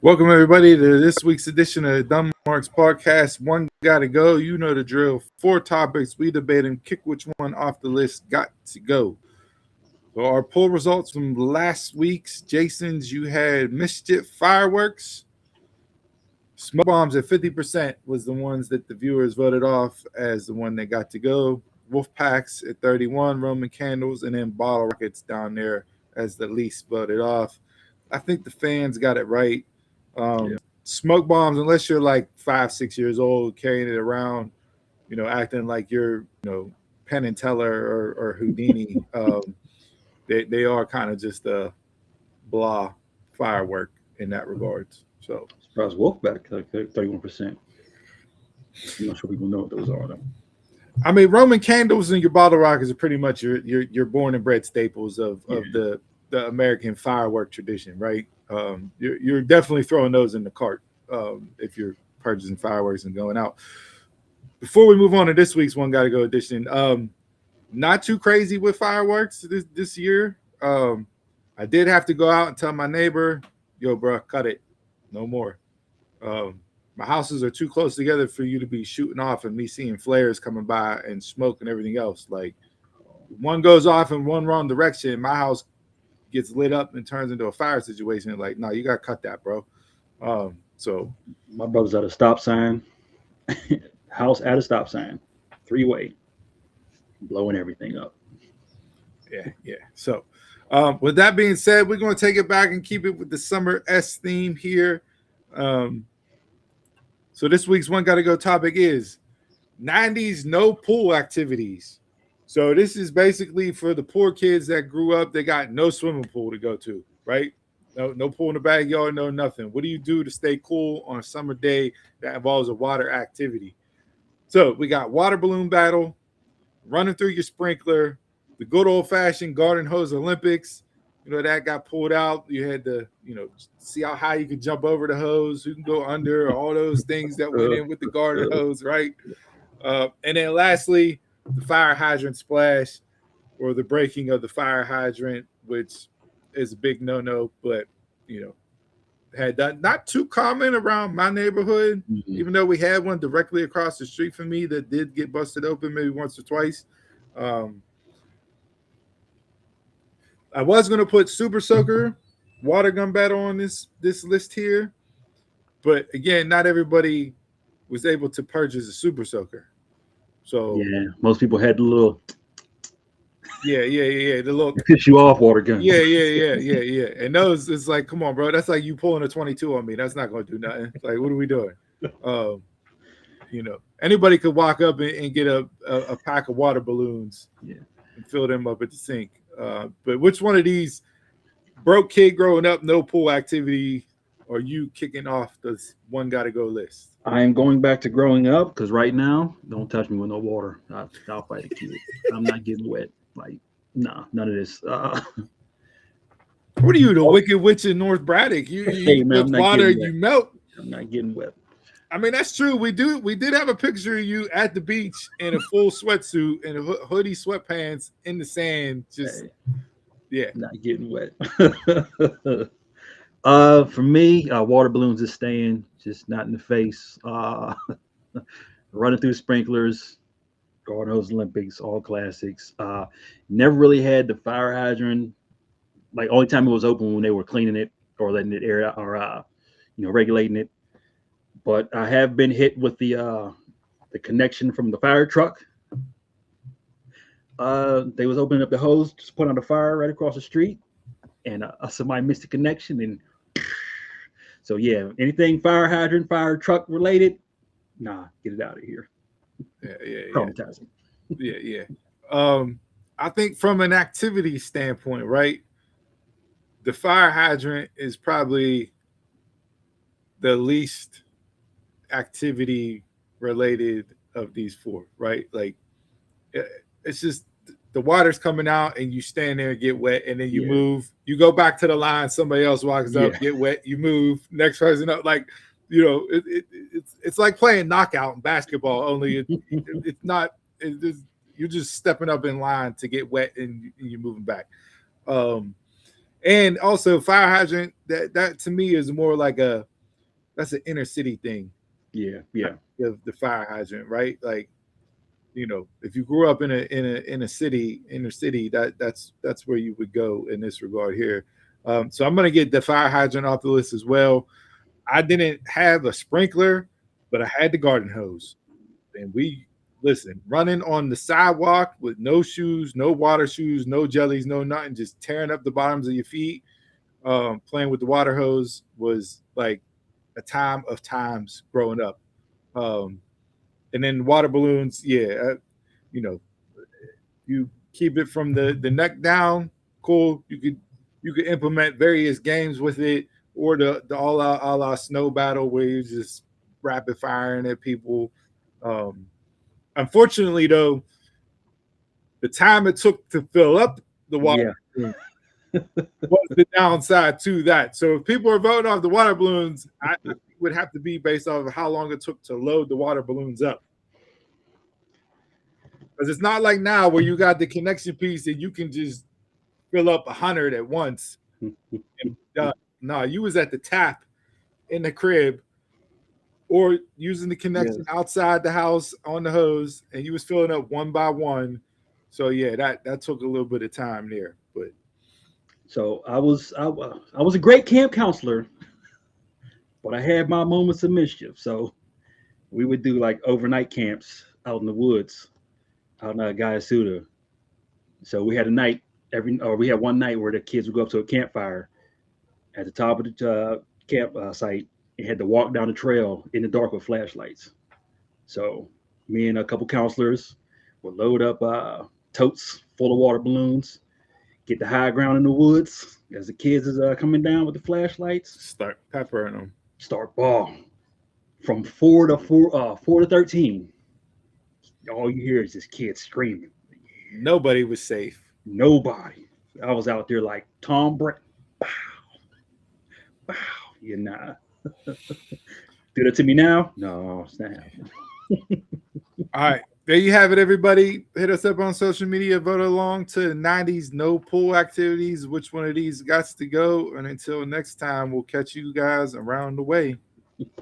Welcome everybody to this week's edition of the Marks Podcast. One gotta go. You know the drill. 4 topics. We debate and kick which one off the list got to go. So our poll results from last week's Jason's, you had Mischief Fireworks. Smoke Bombs at 50% was the ones that the viewers voted off as the one that got to go. Wolf Packs at 31, Roman Candles, and then Bottle Rockets down there as the least voted off. I think the fans got it right. Smoke bombs, unless you're like 5-6 years old, carrying it around, acting like you're, Penn and Teller or Houdini, they are kind of just a blah firework in that regards. So, surprise Wolf back 31%. I'm not sure people know what those are though. I mean, Roman Candles and your Bottle Rockets are pretty much your born and bred staples of the American firework tradition, right? You're definitely throwing those in the cart if you're purchasing fireworks and going out. Before we move on to this week's One Gotta Go edition, not too crazy with fireworks this year. I did have to go out and tell my neighbor, yo, bro, cut it. No more. My houses are too close together for you to be shooting off and me seeing flares coming by and smoke and everything else. Like, one goes off in one wrong direction, my house gets lit up and turns into a fire situation. Like, no, you got to cut that, bro. So my brother's at a stop sign, house at a stop sign, 3-way, blowing everything up. Yeah. So with that being said, we're going to take it back and keep it with the summer S theme here. So this week's One Gotta Go topic is 90s no pool activities. So this is basically for the poor kids that grew up, they got no swimming pool to go to, right? No pool in the backyard, no nothing. What do you do to stay cool on a summer day that involves a water activity? So we got water balloon battle, running through your sprinkler, the good old-fashioned garden hose Olympics. That got pulled out. You had to, see how high you could jump over the hose, who can go under, all those things that went in with the garden hose, right? And then lastly, the fire hydrant splash or the breaking of the fire hydrant, which is a big no-no, but, had done not too common around my neighborhood, even though we had one directly across the street from me that did get busted open maybe once or twice. I was going to put Super Soaker water gun battle on this list here, but again, not everybody was able to purchase a Super Soaker. So yeah, most people had the little the little piss you off water gun. Yeah. And those, it's like, come on, bro, that's like you pulling a 22 on me. That's not going to do nothing. Like, what are we doing? Anybody could walk up and get a pack of water balloons and fill them up at the sink. But which one of these broke kid growing up, no pool activity, are you kicking off this One Gotta Go list? I am going back to growing up because right now, don't touch me with no water. I'll fight a kid. I'm not getting wet. Like, nah, none of this. What are you, the Wicked Witch in North Braddock? You with water, you melt. I'm not getting wet. I mean, that's true. We did have a picture of you at the beach in a full sweatsuit and a hoodie, sweatpants in the sand. Just, not getting wet. For me, water balloons is staying, just not in the face. Running through sprinklers, garden hose Olympics, all classics. Never really had the fire hydrant. Like, only time it was open when they were cleaning it or letting it air out or regulating it. But I have been hit with the connection from the fire truck. They was opening up the hose, just put on the fire right across the street, and somebody missed the connection, and so anything fire hydrant, fire truck related, nah, get it out of here. Traumatizing. Yeah. I think from an activity standpoint, right, the fire hydrant is probably the least activity related of these four, right? Like, it's just the water's coming out and you stand there and get wet, and then you move, you go back to the line, somebody else walks up, get wet, you move, next person up. Like, it's like playing knockout in basketball, only it's not, you're just stepping up in line to get wet and you're moving back. And also fire hydrant, that to me is more like a that's an inner city thing. Yeah. The fire hydrant, right? Like, you know, if you grew up in a city, inner city, that's where you would go in this regard here. So I'm gonna get the fire hydrant off the list as well. I didn't have a sprinkler, but I had the garden hose, and we listen running on the sidewalk with no shoes, no water shoes, no jellies, no nothing, just tearing up the bottoms of your feet. Playing with the water hose was like a time of times growing up. Um, and then water balloons, yeah, you know, you keep it from the neck down, cool. You could implement various games with it, or the all out snow battle where you just rapid firing at people. Um, Unfortunately, though, the time it took to fill up the water Yeah. was the downside to that. So if people are voting off the water balloons, I would have to be based off of how long it took to load the water balloons up. Because it's not like now where you got the connection piece and you can just fill up 100 at once. No, you was at the tap in the crib or using the connection outside the house on the hose, and you was filling up one by one. So yeah, that took a little bit of time there. But So I was a great camp counselor, but I had my moments of mischief. So we would do like overnight camps out in the woods, out in Guyasuda. So we had a night we had one night where the kids would go up to a campfire at the top of the camp site and had to walk down the trail in the dark with flashlights. So me and a couple counselors would load up totes full of water balloons, get the high ground in the woods as the kids is coming down with the flashlights. start peppering them. Start ball from 4 to 13. All you hear is just kids screaming. Nobody was safe. Nobody. I was out there like Tom Brady. Bow, bow. You know. Do that to me now? No, it's not happening. All right. There you have it, everybody. Hit us up on social media. Vote along to the 90s no pool activities. Which one of these got to go? And until next time, we'll catch you guys around the way.